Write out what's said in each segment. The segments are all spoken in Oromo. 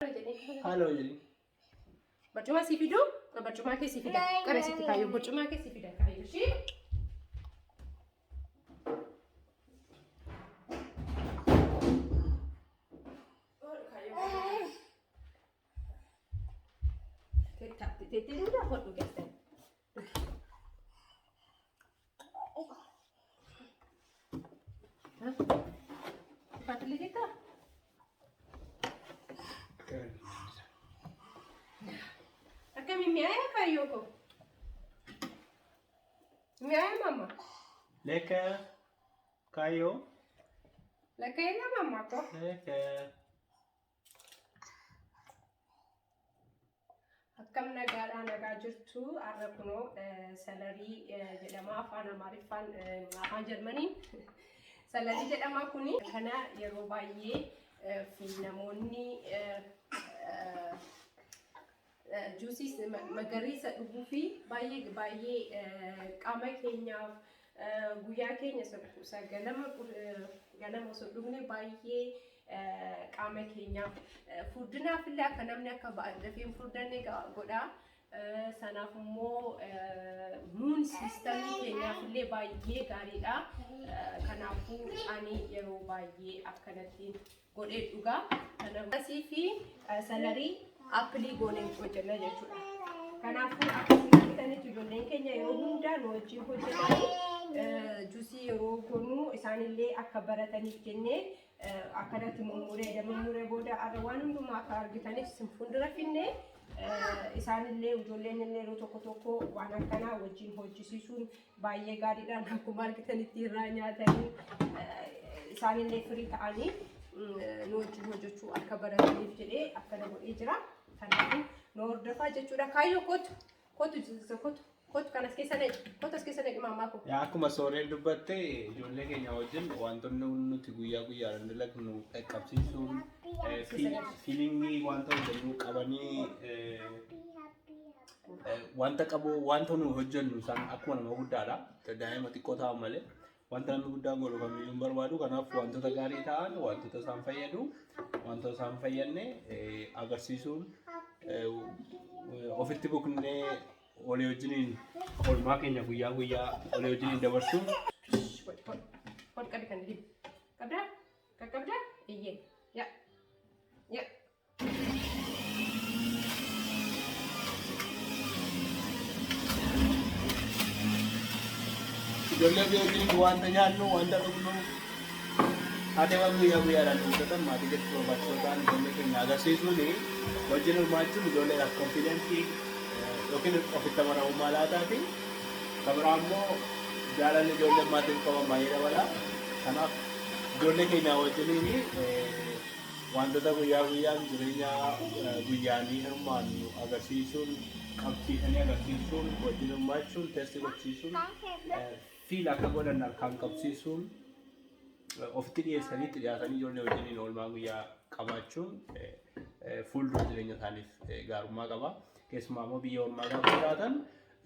Halo jadi. Bercuma si video, bercuma ke si video. Kare si kayu, bercuma ke si video kayu sih. Tete udah buat tugas deh. Hah? Patuli kita. Akka mimi ayah kayu ko. Mimi ayah mama. Leka kayo. Leka ina mama ko. Leka. Akkam nagaa jirtu arra kunoo salarii jedhama afaan Amaariffaan afaan Jarmaniin salarii jedhama kuni kana yeroo baay'ee fi namoonni juusis magariisa dhuguu fi baay'ee qaama keenyaaf guyyaa keenya ganama osoo dhugne baay'ee qaama keenyaaf furdinaaf illee akka namni akka dafee furdanne godha. Sanaaf immoo muun siistamii keenyaaf illee baay'ee gaariidha. Kanaafuu ani yeroo baay'ee akkanatti godhee dhugaa. Kanaafuu fi salarii appilii goonee hojjenna jechuudha. Kanaafuu akkasumas ijoolleen keenya yeroo hundaa nu wajjin hojjetanii juusii yeroo goonuu isaanillee akka barataniif jennee akkanatti mummuree booda arra waan hundumaa akka argitaniif sin fuuldura finne isaanillee ijoolleen illee yeroo tokko waan akkanaa wajjin hojjisiisuun baay'ee gaariidhaan akkuma argitanitti irraa nyaatanii isaanillee firii ta'anii nu wajjin hojjechuu akka barataniif jedhee akkana godhee jira. Kanaafuu nu hordofaa jechuudha. Kaayyoo kootu kanas keessa naqi mammaa ko. Yaa akkuma sooreen dubbatte ijoollee keenya wajjin wantoonni nuti guyyaa guyyaan dalagnu qaqqabsiisuun fiilingii wanta hundinuu qabanii wanta nu hojjennu isaan akkuma nama guddaadha. Daa'ima xiqqoo ta'an malee wanta namni guddaan godhu kamiyyuu barbaadu. Kanaaf wantoota gaarii ta'an wantoota isaan fayyadu wantoota isaan fayyadne agarsiisuun ofitti buknee olii wajjiniin oolmaa keenya guyyaa olii wajjiniin dabarsuun. Hod qabi kan dibu. Qabdaa? Iyyee. Ya. Ijoollee wajjiniin wanta nyaannu wanta dhugnu adeeman guyyaadhaan dhugatan maatii gadi barbaachisaa ta'an ijoollee keenya agarsiisuun wajjin hirmaachuun ijoolleedhaaf konfiidensii yookiin ofitti amanamummaa laataati. Kabiraa immoo jaalalli ijoollee maatiif qaban baay'ee dabala. Kanaaf ijoollee keenya wajjiniin wantoota guyyaan jireenya guyyaanii hirmaannu agarsiisuun qabsiisanii agarsiisuun wajjin hirmaachuun teessi gochisiisuun fiil akka godhan harkaan qabsiisuun ofitti dhiyaatanii ijoollee wajjiniin oolmaa guyyaa qabaachuun fuuldura jireenya isaaniif gaarummaa qaba. Keessumaa immoo biyya ormaa gaafa jiraatan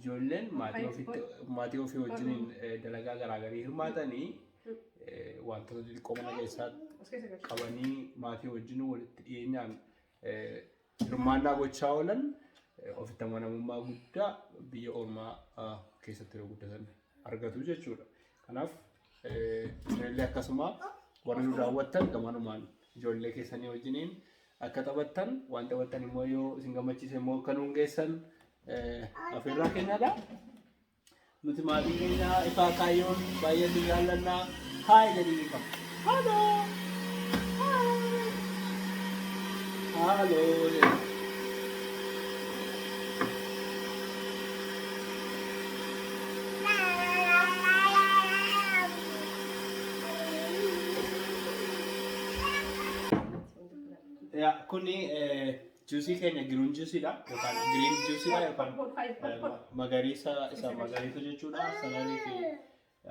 ijoolleen maatii ofii wajjiniin dalagaa garaagarii hirmaatanii wantoota xixiqqoo mana keessaa qabanii maatii wajjin walitti dhiyeenyaan hirmaannaa gochaa oolan ofitti amanamummaa guddaa biyya ormaa keessatti yeroo guddatan argatu jechuudha. Kanaaf isinillee akkasuma warri nu daawwattan gamanumaan ijoollee keessanii wajjiniin akka taphattan waan taphattan immoo yoo isin gammachiise immoo akka nuun geessan afeerraa keenyadha. Nuti maatii keenya ifaa kaayyoon baay'ee si jaallannaa haay jedhii qaba. Haaloo. Kuni juusii keenya giruun juusiidha yookaan giriin juusiidha yookaan magariisa isa magariisa jechuudha. Salarii fi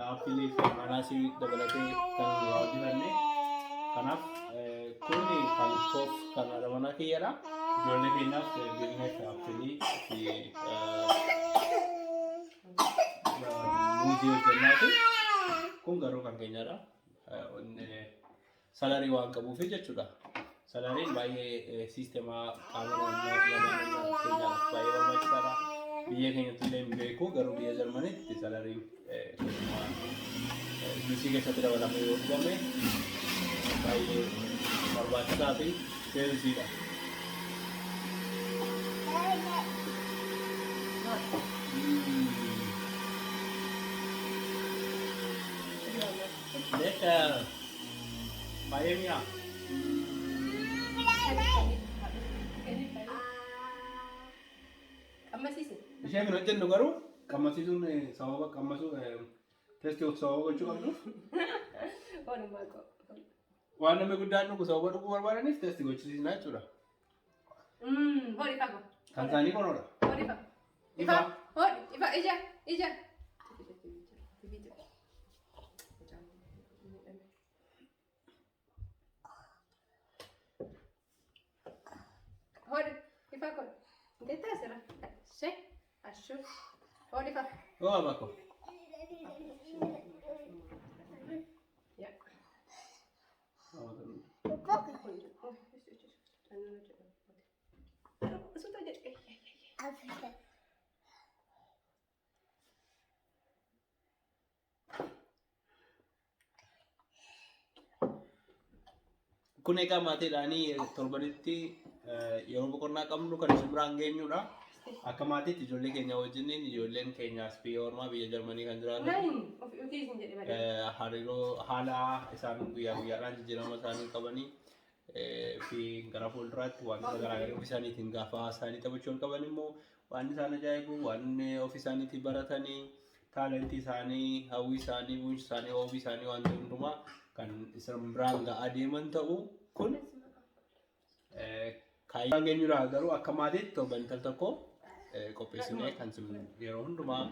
appilii fi anaanaasii dabalatee kan hojjetanne. Kanaaf kuni kan adamanaa kiyyadha. Ijoollee keenyaaf giriin fi appilii fi muuzii hojjennaati. Kun garuu kan keenyadha. Salarii waan qabuuf jechuudha. Salariin baay'ee siisteemaa qaama lamaan keenyaaf baay'ee barbaachisaadha. Biyya keenyatti illee hin beeku garuu biyya Jarmaniitti salariin Ingilizii keessatti dabalamee yoo dhugame baay'ee barbaachisaa fi seerisiidha. Lekker! Baay'ee mi'a. Qammasiisi. Ishee kan hojjennu garuu qammasiisuun sababa qammasuu teestii sababa gochuu qabdu. Walumaa qaba. Waan namni guddaan dhugu sababa dhuguu barbaadaniif teestii gochisiisnaa jechuudha. Hori fago. Kan isaanii qonoodha. Hori fago. Ifa. Hori. Ifa. Ija. Ija. Hori. Ifa kon. Detta sera. Se. Ashu. Hori fa. Oo abako. Ya. Kun egaa maatiidhaanii torbanitti yeroo boqonnaa qabnu kan isin biraan geenyudha. Akka maatiitti ijoollee keenya wajjiniin ijoolleen keenyaas biyya ormaa biyya Jarmanii kan jiraatan hariiroo haala isaan guyyaa guyyaadhaan jijjiirama isaanii qabanii fi gara fuulduraatti wantoota garaagaraa ofii isaaniitiin gaafa isaanii taphachuu ol qaban immoo waan isaan ajaa'ibu waan ofii isaaniitiin baratanii taalentii isaanii hawwii isaanii bu'uunsa isaanii hoobii isaanii waan hundumaa kan isaan biraan ga'aa deeman ta'u kun kaayyaan geenyudha garuu akka maatiitti torban tokko qopheessinee kan yeroo hundumaa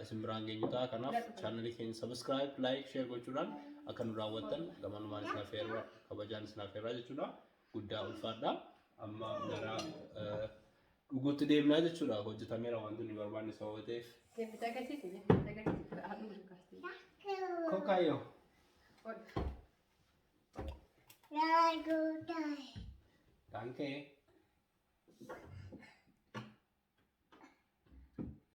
isin biraan geenyu ta'a. Kanaaf chaanalii keenya subscribe, like, share gochuudhaan akka nu raawwattan gamanumaan isin affeerra kabajaan isin affeerraa jechuudha. Guddaa ulfaadha. Amma gara dhuguutti deemnaa jechuudha. Hojjetameera wanti nu barbaanne sababa ta'eef. Kokkaayyoo. Danke.